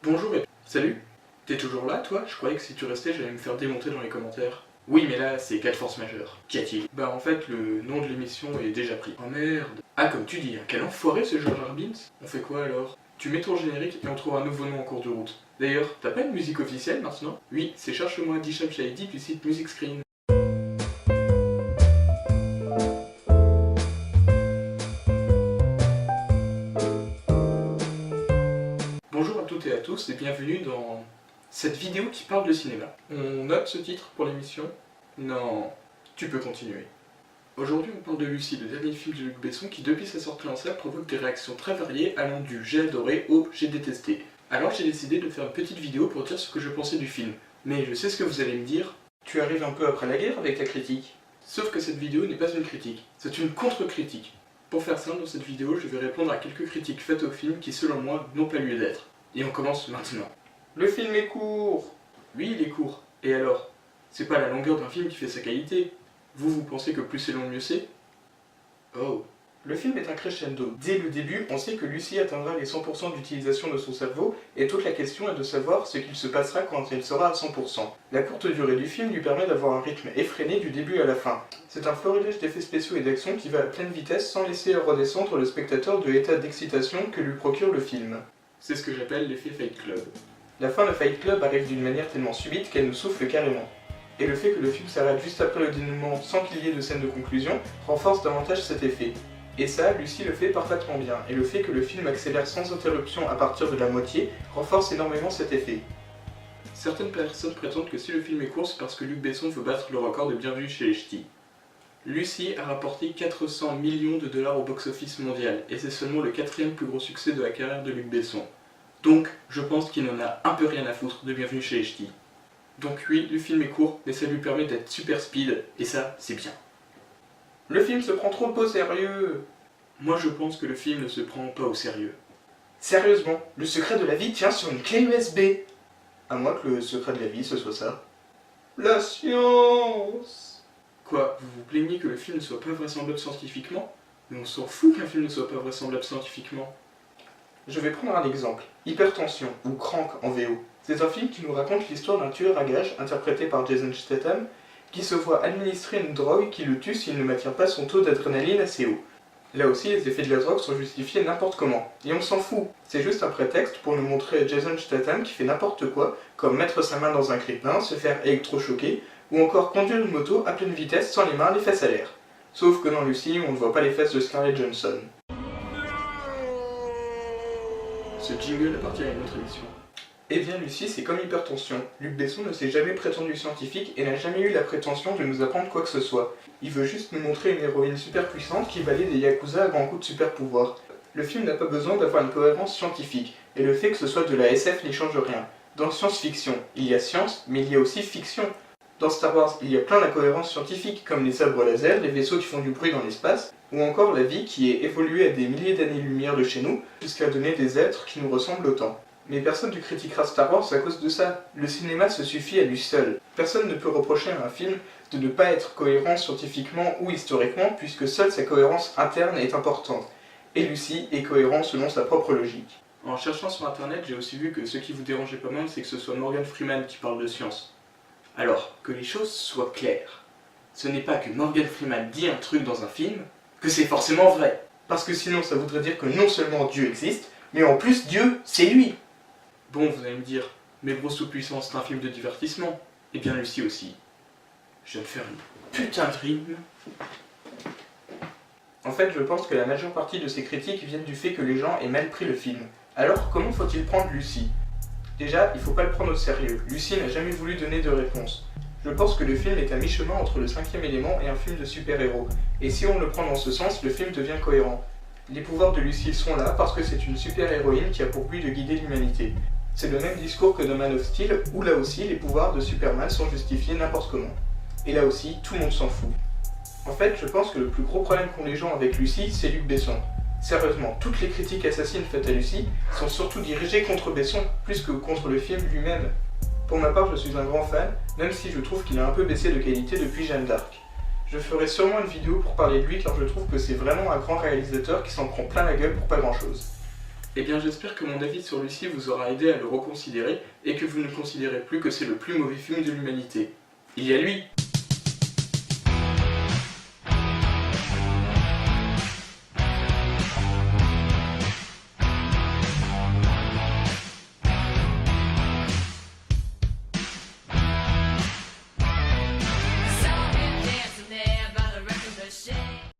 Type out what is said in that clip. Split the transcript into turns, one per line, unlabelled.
Bonjour et salut. T'es toujours là, toi? Je croyais que si tu restais, j'allais me faire démonter dans les commentaires. Oui, mais là, c'est 4 force majeure. Qu'y a-t-il? Bah en fait, le nom de l'émission est déjà pris. Oh merde. Ah, comme tu dis, hein, quel enfoiré ce Jar Jar Binks. On fait quoi alors? Tu mets ton générique et on trouve un nouveau nom en cours de route. D'ailleurs, t'as pas une musique officielle maintenant? Oui, c'est Cherche-moi Disham Shahidi du site Music Screen. Bonjour à toutes et à tous et bienvenue dans cette vidéo qui parle de cinéma. On note ce titre pour l'émission? Non, tu peux continuer. Aujourd'hui on parle de Lucie, le dernier film de Luc Besson qui depuis sa sortie en salle provoque des réactions très variées allant du j'ai adoré au j'ai détesté. Alors j'ai décidé de faire une petite vidéo pour dire ce que je pensais du film. Mais je sais ce que vous allez me dire, tu arrives un peu après la guerre avec ta critique. Sauf que cette vidéo n'est pas une critique, c'est une contre-critique. Pour faire simple, dans cette vidéo, je vais répondre à quelques critiques faites au film qui, selon moi, n'ont pas lieu d'être. Et on commence maintenant. Le film est court. Oui, il est court. Et alors? C'est pas la longueur d'un film qui fait sa qualité. Vous pensez que plus c'est long, mieux c'est? Oh. Le film est un crescendo. Dès le début, on sait que Lucie atteindra les 100% d'utilisation de son cerveau, et toute la question est de savoir ce qu'il se passera quand elle sera à 100%. La courte durée du film lui permet d'avoir un rythme effréné du début à la fin. C'est un florilège d'effets spéciaux et d'action qui va à pleine vitesse sans laisser redescendre le spectateur de l'état d'excitation que lui procure le film. C'est ce que j'appelle l'effet Fight Club. La fin de Fight Club arrive d'une manière tellement subite qu'elle nous souffle carrément. Et le fait que le film s'arrête juste après le dénouement sans qu'il y ait de scène de conclusion renforce davantage cet effet. Et ça, Lucie le fait parfaitement bien, et le fait que le film accélère sans interruption à partir de la moitié renforce énormément cet effet. Certaines personnes prétendent que si le film est court, c'est parce que Luc Besson veut battre le record de Bienvenue chez les Ch'tis. Lucie a rapporté 400 millions de dollars au box-office mondial, et c'est seulement le 4e plus gros succès de la carrière de Luc Besson. Donc, je pense qu'il n'en a un peu rien à foutre de Bienvenue chez les Ch'tis. Donc oui, le film est court, mais ça lui permet d'être super speed, et ça, c'est bien. Le film se prend trop au sérieux. Moi je pense que le film ne se prend pas au sérieux. Sérieusement, le secret de la vie tient sur une clé USB. À moins que le secret de la vie ce soit ça. La science. Quoi, vous vous plaignez que le film ne soit pas vraisemblable scientifiquement? Mais on s'en fout qu'un film ne soit pas vraisemblable scientifiquement. Je vais prendre un exemple. Hypertension, ou Crank en VO. C'est un film qui nous raconte l'histoire d'un tueur à gages, interprété par Jason Statham, qui se voit administrer une drogue qui le tue s'il ne maintient pas son taux d'adrénaline assez haut. Là aussi, les effets de la drogue sont justifiés n'importe comment. Et on s'en fout. C'est juste un prétexte pour nous montrer Jason Statham qui fait n'importe quoi, comme mettre sa main dans un crépin, se faire électrochoquer, ou encore conduire une moto à pleine vitesse sans les mains les fesses à l'air. Sauf que dans Lucie, on ne voit pas les fesses de Scarlett Johansson. Ce jingle appartient à une autre émission. Eh bien Lucie, c'est comme Hypertension. Luc Besson ne s'est jamais prétendu scientifique et n'a jamais eu la prétention de nous apprendre quoi que ce soit. Il veut juste nous montrer une héroïne super puissante qui valide des yakuza à grands coups de super pouvoir. Le film n'a pas besoin d'avoir une cohérence scientifique, et le fait que ce soit de la SF n'y change rien. Dans science-fiction, il y a science, mais il y a aussi fiction. Dans Star Wars, il y a plein d'incohérences scientifiques, comme les sabres laser, les vaisseaux qui font du bruit dans l'espace, ou encore la vie qui est évoluée à des milliers d'années-lumière de chez nous, jusqu'à donner des êtres qui nous ressemblent autant. Mais personne ne critiquera Star Wars à cause de ça. Le cinéma se suffit à lui seul. Personne ne peut reprocher à un film de ne pas être cohérent scientifiquement ou historiquement, puisque seule sa cohérence interne est importante. Et Lucie est cohérent selon sa propre logique. En cherchant sur internet, j'ai aussi vu que ce qui vous dérangeait pas mal, c'est que ce soit Morgan Freeman qui parle de science. Alors, que les choses soient claires. Ce n'est pas que Morgan Freeman dit un truc dans un film, que c'est forcément vrai. Parce que sinon ça voudrait dire que non seulement Dieu existe, mais en plus Dieu, c'est lui. Bon, vous allez me dire, mais Bruce Tout-Puissant c'est un film de divertissement. Eh bien Lucie aussi. Je vais me faire une putain de rime. En fait, je pense que la majeure partie de ces critiques viennent du fait que les gens aient mal pris le film. Alors, comment faut-il prendre Lucie? Déjà, il faut pas le prendre au sérieux. Lucie n'a jamais voulu donner de réponse. Je pense que le film est à mi-chemin entre le 5e élément et un film de super-héros. Et si on le prend dans ce sens, le film devient cohérent. Les pouvoirs de Lucie sont là parce que c'est une super-héroïne qui a pour but de guider l'humanité. C'est le même discours que dans Man of Steel, où là aussi les pouvoirs de Superman sont justifiés n'importe comment. Et là aussi, tout le monde s'en fout. En fait, je pense que le plus gros problème qu'ont les gens avec Lucie, c'est Luc Besson. Sérieusement, toutes les critiques assassines faites à Lucie sont surtout dirigées contre Besson, plus que contre le film lui-même. Pour ma part, je suis un grand fan, même si je trouve qu'il a un peu baissé de qualité depuis Jeanne d'Arc. Je ferai sûrement une vidéo pour parler de lui car je trouve que c'est vraiment un grand réalisateur qui s'en prend plein la gueule pour pas grand chose. Eh bien j'espère que mon avis sur Lucie vous aura aidé à le reconsidérer et que vous ne considérez plus que c'est le plus mauvais film de l'humanité. Il y a lui!